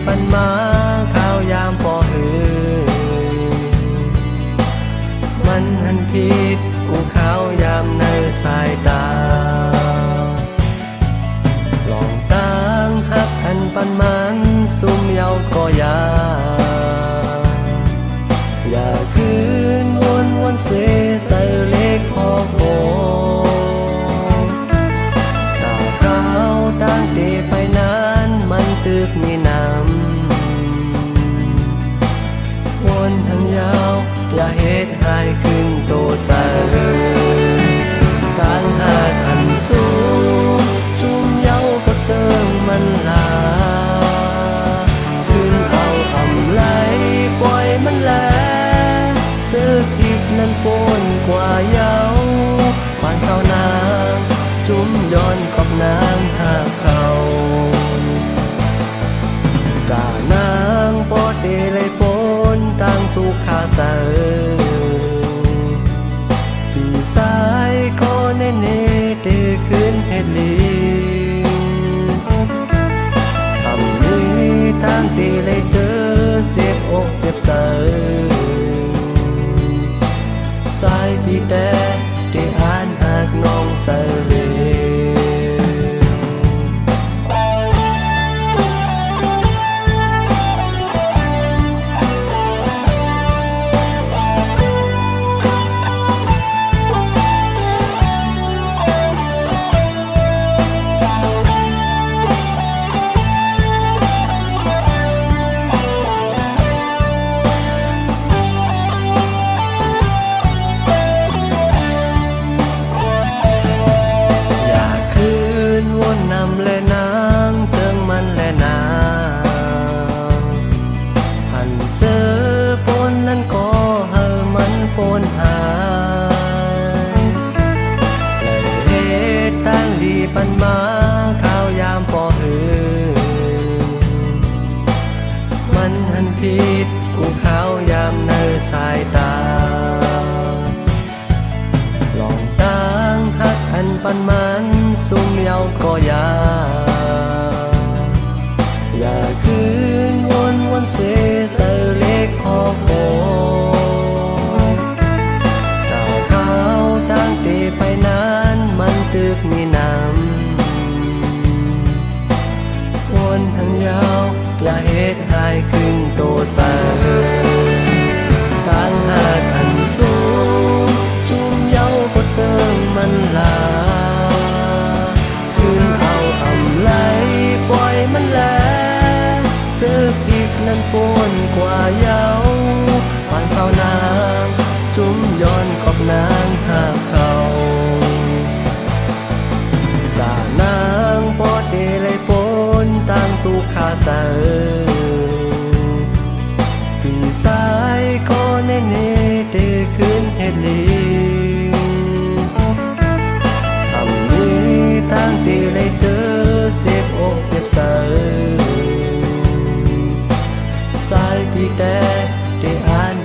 ปันมาข้าวยามปอหือมันหันผิดกูข้าวยามในสายตาลองตั้งหักอันปันมันซุ่มเยาก็อย่าคืนวนเสใส่เล็กคอโหตาข้าวตั้งเดไปนั้นมันตึกมีน้ำวนทั้งยาวอย่าเหตุหายขึ้นโตใสตั้งหากอันสูงซุ่มเยาก็เติมมันลาขึ้นเอาอำไหลปล่อยมันแลซื้อผิดนั้นปนกว่าเยาผ่านเศร้านางซุ่มย้อนกับนางหากเขากานางปอเตเลยปนตั้งตุกขาเสอที่สายคอเนเนเตขึ้นเฮลีทำนี้ตั้งเตเลยเจอเสียบอกเสียบเสอสายพี่แต่ได้อ่านหากน้องเสลปันมาข้าวยามปอหือมันหันผิดกูข้าวยามในสายตาลองตั้งหักอันปันมันซุ่มเยาก็อย่าคืนวนเสใส่เล็กคอโหถ้าข้าวตั้งเตไปนั้นมันตึกมีน้ำวนทั้งยาวอย่าเหตุหายขึ้นโตใสตั้งหากอันสูงซุ่มเยาก็เติมมันลาขึ้นเอาอำไหลปล่อยมันแลซื้อผิดนั้นปนกว่าเยาผ่านเศร้านางซุ่มย้อนกอบนางหากเขาตานางปอเตเลยปนตั้งตุกขาเสอที่สายคอเนเนเตขึ้นเฮลีทำนี้ตั้งเตเลยเจอเสียบอกเสียบเสอสายพี่แต่ได้อ่าน